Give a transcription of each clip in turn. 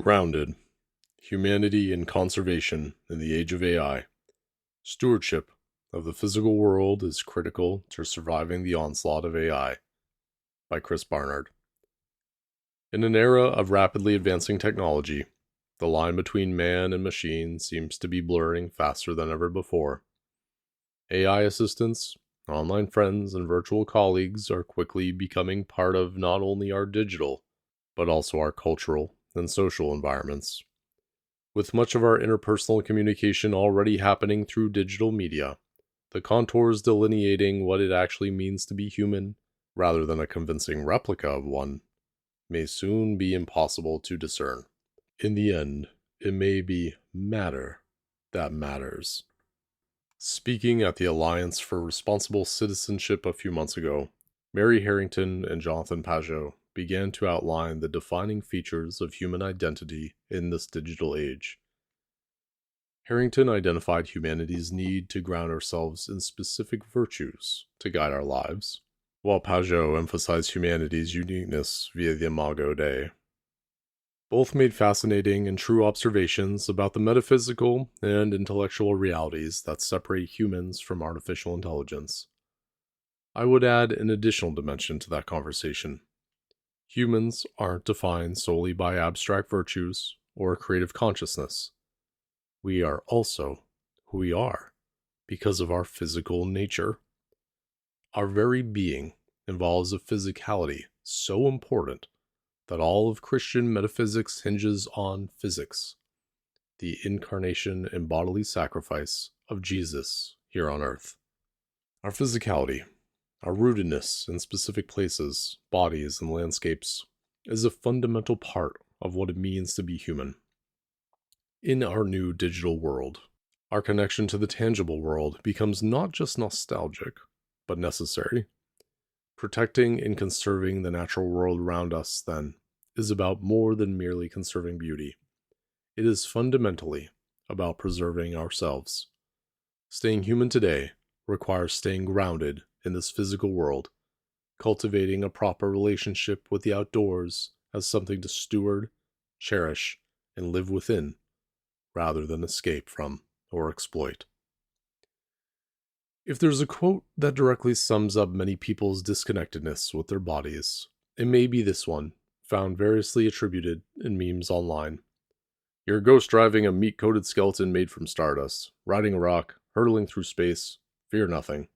Grounded. Humanity and Conservation in the Age of AI. Stewardship of the Physical World is Critical to Surviving the Onslaught of AI by Chris Barnard. In an era of rapidly advancing technology, the line between man and machine seems to be blurring faster than ever before. AI assistants, online friends, and virtual colleagues are quickly becoming part of not only our digital, but also our cultural and social environments. With much of our interpersonal communication already happening through digital media, the contours delineating what it actually means to be human, rather than a convincing replica of one, may soon be impossible to discern. In the end, it may be matter that matters. Speaking at the Alliance for Responsible Citizenship a few months ago, Mary Harrington and Jonathan Pageau began to outline the defining features of human identity in this digital age. Harrington identified humanity's need to ground ourselves in specific virtues to guide our lives, while Pageau emphasized humanity's uniqueness via the Imago Dei. Both made fascinating and true observations about the metaphysical and intellectual realities that separate humans from artificial intelligence. I would add an additional dimension to that conversation. Humans aren't defined solely by abstract virtues or creative consciousness. We are also who we are because of our physical nature. Our very being involves a physicality so important that all of Christian metaphysics hinges on physics, the incarnation and bodily sacrifice of Jesus here on earth. Our physicality, our rootedness in specific places, bodies, and landscapes, is a fundamental part of what it means to be human. In our new digital world, our connection to the tangible world becomes not just nostalgic, but necessary. Protecting and conserving the natural world around us, then, is about more than merely conserving beauty. It is fundamentally about preserving ourselves. Staying human today requires staying grounded in this physical world, cultivating a proper relationship with the outdoors as something to steward, cherish, and live within, rather than escape from or exploit. If there's a quote that directly sums up many people's disconnectedness with their bodies, it may be this one, found variously attributed in memes online. You're a ghost driving a meat-coated skeleton made from stardust, riding a rock, hurtling through space, fear nothing.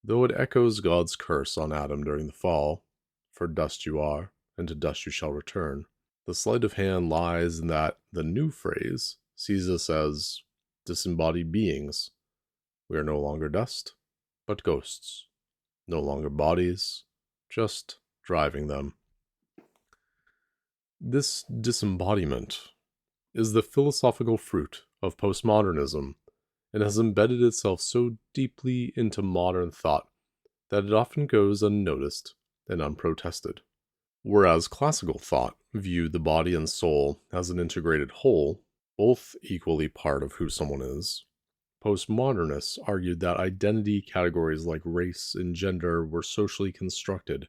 Though it echoes God's curse on Adam during the fall, for dust you are, and to dust you shall return, the sleight of hand lies in that the new phrase sees us as disembodied beings. We are no longer dust, but ghosts. No longer bodies, just driving them. This disembodiment is the philosophical fruit of postmodernism and has embedded itself so deeply into modern thought that it often goes unnoticed and unprotested. Whereas classical thought viewed the body and soul as an integrated whole, both equally part of who someone is, postmodernists argued that identity categories like race and gender were socially constructed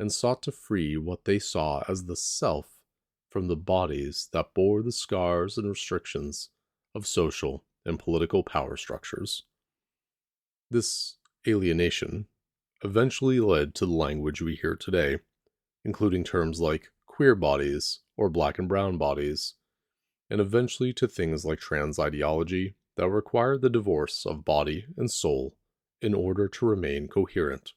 and sought to free what they saw as the self from the bodies that bore the scars and restrictions of social and political power structures. This alienation eventually led to the language we hear today, including terms like queer bodies or black and brown bodies, and eventually to things like trans ideology that require the divorce of body and soul in order to remain coherent.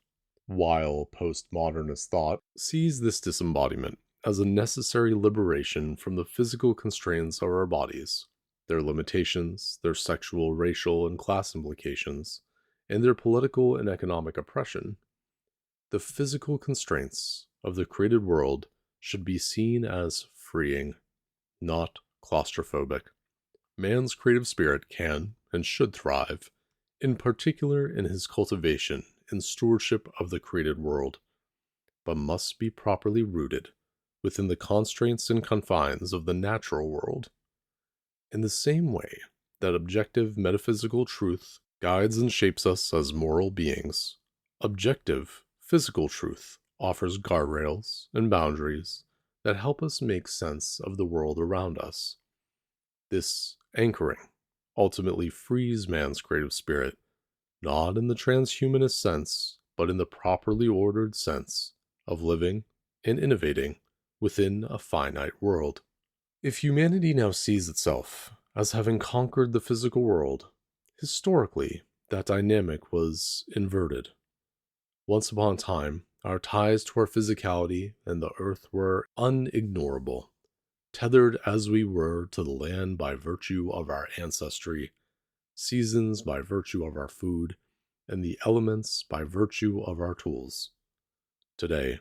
While postmodernist thought sees this disembodiment as a necessary liberation from the physical constraints of our bodies, their limitations, their sexual, racial, and class implications, and their political and economic oppression, the physical constraints of the created world should be seen as freeing, not claustrophobic. Man's creative spirit can and should thrive, in particular in his cultivation and stewardship of the created world, but must be properly rooted within the constraints and confines of the natural world. In the same way that objective metaphysical truth guides and shapes us as moral beings, objective physical truth offers guardrails and boundaries that help us make sense of the world around us. This anchoring ultimately frees man's creative spirit, not in the transhumanist sense, but in the properly ordered sense of living and innovating within a finite world. If humanity now sees itself as having conquered the physical world, historically, that dynamic was inverted. Once upon a time, our ties to our physicality and the earth were unignorable, tethered as we were to the land by virtue of our ancestry, seasons by virtue of our food, and the elements by virtue of our tools. Today,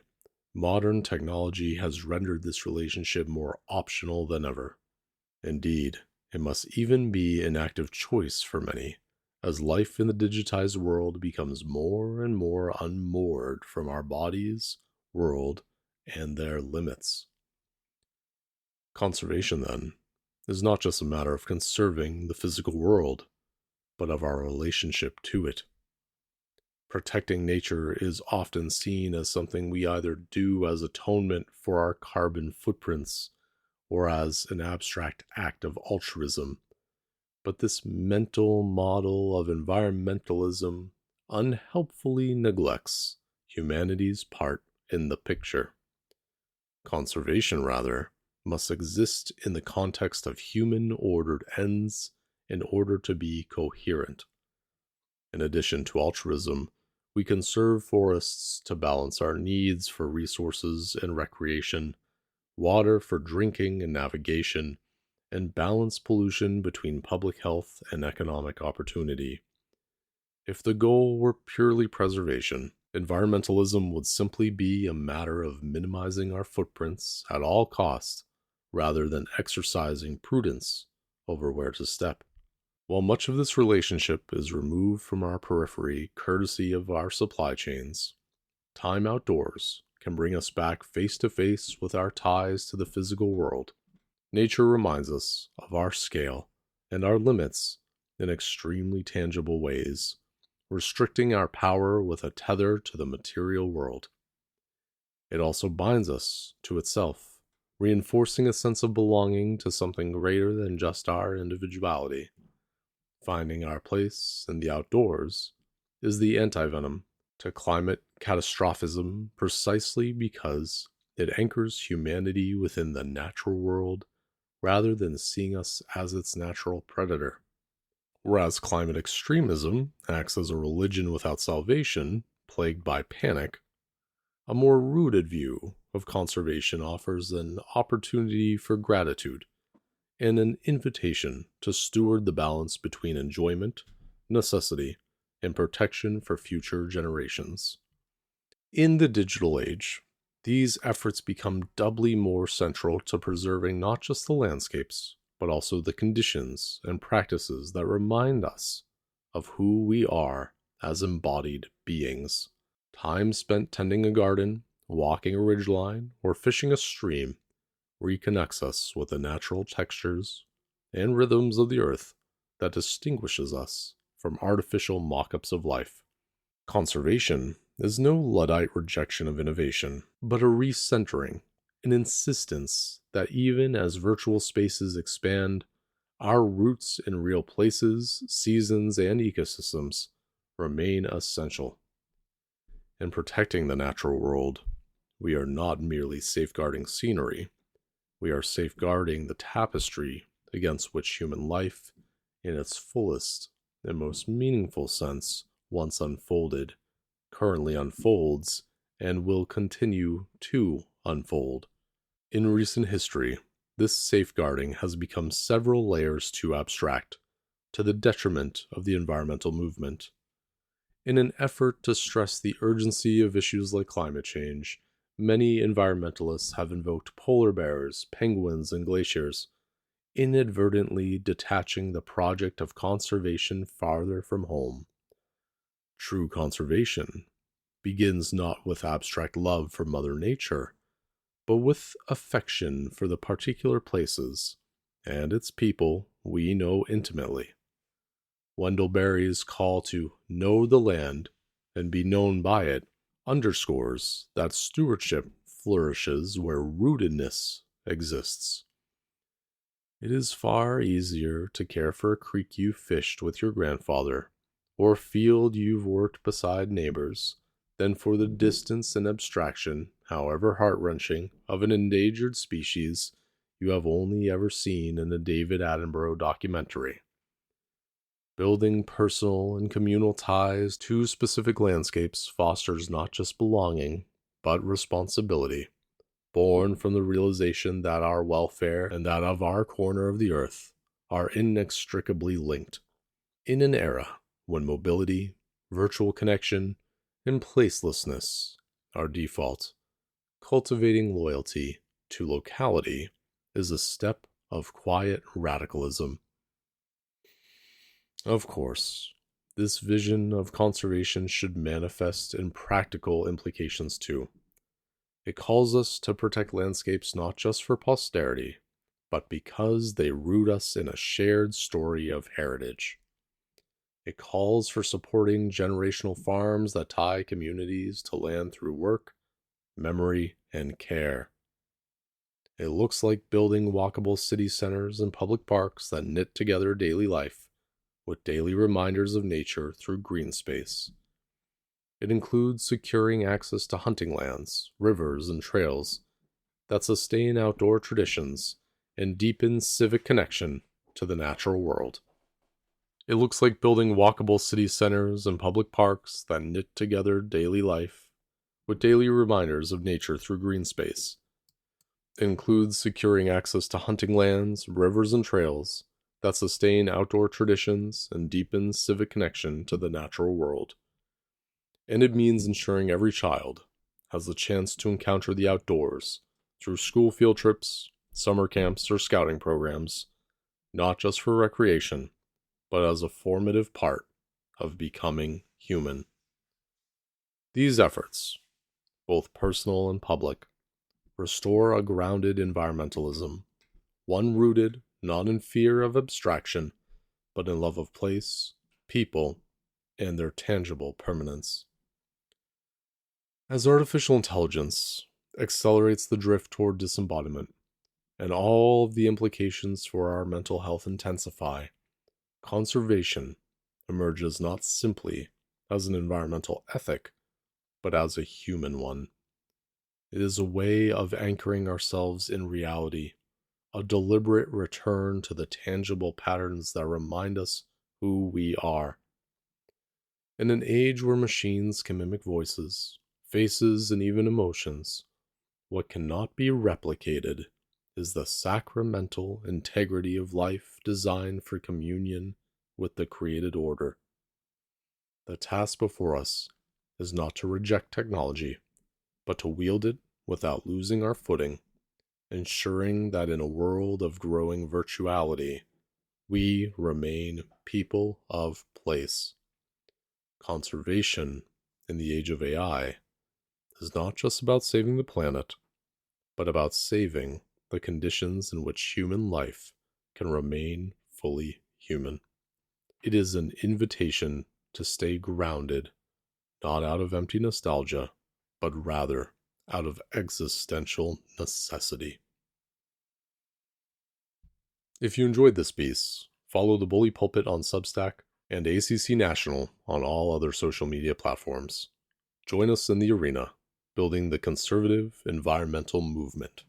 modern technology has rendered this relationship more optional than ever. Indeed, it must even be an active choice for many, as life in the digitized world becomes more and more unmoored from our bodies, world, and their limits. Conservation, then, is not just a matter of conserving the physical world, but of our relationship to it. Protecting nature is often seen as something we either do as atonement for our carbon footprints or as an abstract act of altruism. But this mental model of environmentalism unhelpfully neglects humanity's part in the picture. Conservation, rather, must exist in the context of human-ordered ends in order to be coherent. In addition to altruism, we conserve forests to balance our needs for resources and recreation, water for drinking and navigation, and balance pollution between public health and economic opportunity. If the goal were purely preservation, environmentalism would simply be a matter of minimizing our footprints at all costs, rather than exercising prudence over where to step. While much of this relationship is removed from our periphery courtesy of our supply chains, time outdoors can bring us back face to face with our ties to the physical world. Nature reminds us of our scale and our limits in extremely tangible ways, restricting our power with a tether to the material world. It also binds us to itself, reinforcing a sense of belonging to something greater than just our individuality. Finding our place in the outdoors is the antivenom to climate catastrophism precisely because it anchors humanity within the natural world rather than seeing us as its natural predator. Whereas climate extremism acts as a religion without salvation, plagued by panic, a more rooted view of conservation offers an opportunity for gratitude and an invitation to steward the balance between enjoyment, necessity, and protection for future generations. In the digital age, these efforts become doubly more central to preserving not just the landscapes, but also the conditions and practices that remind us of who we are as embodied beings. Time spent tending a garden, walking a ridgeline, or fishing a stream reconnects us with the natural textures and rhythms of the earth that distinguishes us from artificial mock-ups of life. Conservation is no Luddite rejection of innovation, but a recentering, an insistence that even as virtual spaces expand, our roots in real places, seasons, and ecosystems remain essential. In protecting the natural world, we are not merely safeguarding scenery, we are safeguarding the tapestry against which human life, in its fullest and most meaningful sense, once unfolded, currently unfolds, and will continue to unfold. In recent history, this safeguarding has become several layers too abstract, to the detriment of the environmental movement. In an effort to stress the urgency of issues like climate change, many environmentalists have invoked polar bears, penguins, and glaciers, inadvertently detaching the project of conservation farther from home. True conservation begins not with abstract love for Mother Nature, but with affection for the particular places and its people we know intimately. Wendell Berry's call to know the land and be known by it underscores that stewardship flourishes where rootedness exists. It is far easier to care for a creek you fished with your grandfather, or a field you've worked beside neighbors, than for the distance and abstraction, however heart-wrenching, of an endangered species you have only ever seen in a David Attenborough documentary. Building personal and communal ties to specific landscapes fosters not just belonging, but responsibility, born from the realization that our welfare and that of our corner of the earth are inextricably linked. In an era when mobility, virtual connection, and placelessness are default, cultivating loyalty to locality is a step of quiet radicalism. Of course, this vision of conservation should manifest in practical implications too. It calls us to protect landscapes not just for posterity, but because they root us in a shared story of heritage. It calls for supporting generational farms that tie communities to land through work, memory, and care. It looks like building walkable city centers and public parks that knit together daily life with daily reminders of nature through green space. It includes securing access to hunting lands, rivers, and trails that sustain outdoor traditions and deepen civic connection to the natural world. It looks like building walkable city centers and public parks that knit together daily life with daily reminders of nature through green space. It includes securing access to hunting lands, rivers, and trails that sustain outdoor traditions and deepen civic connection to the natural world. And it means ensuring every child has the chance to encounter the outdoors through school field trips, summer camps, or scouting programs, not just for recreation, but as a formative part of becoming human. These efforts, both personal and public, restore a grounded environmentalism, one rooted not in fear of abstraction, but in love of place, people, and their tangible permanence. As artificial intelligence accelerates the drift toward disembodiment, and all of the implications for our mental health intensify, conservation emerges not simply as an environmental ethic, but as a human one. It is a way of anchoring ourselves in reality, a deliberate return to the tangible patterns that remind us who we are. In an age where machines can mimic voices, faces, and even emotions, what cannot be replicated is the sacramental integrity of life designed for communion with the created order. The task before us is not to reject technology, but to wield it without losing our footing, ensuring that in a world of growing virtuality, we remain people of place. Conservation in the age of AI is not just about saving the planet, but about saving the conditions in which human life can remain fully human. It is an invitation to stay grounded, not out of empty nostalgia, but rather out of existential necessity. If you enjoyed this piece, follow the Bully Pulpit on Substack and ACC National on all other social media platforms. Join us in the arena, building the conservative environmental movement.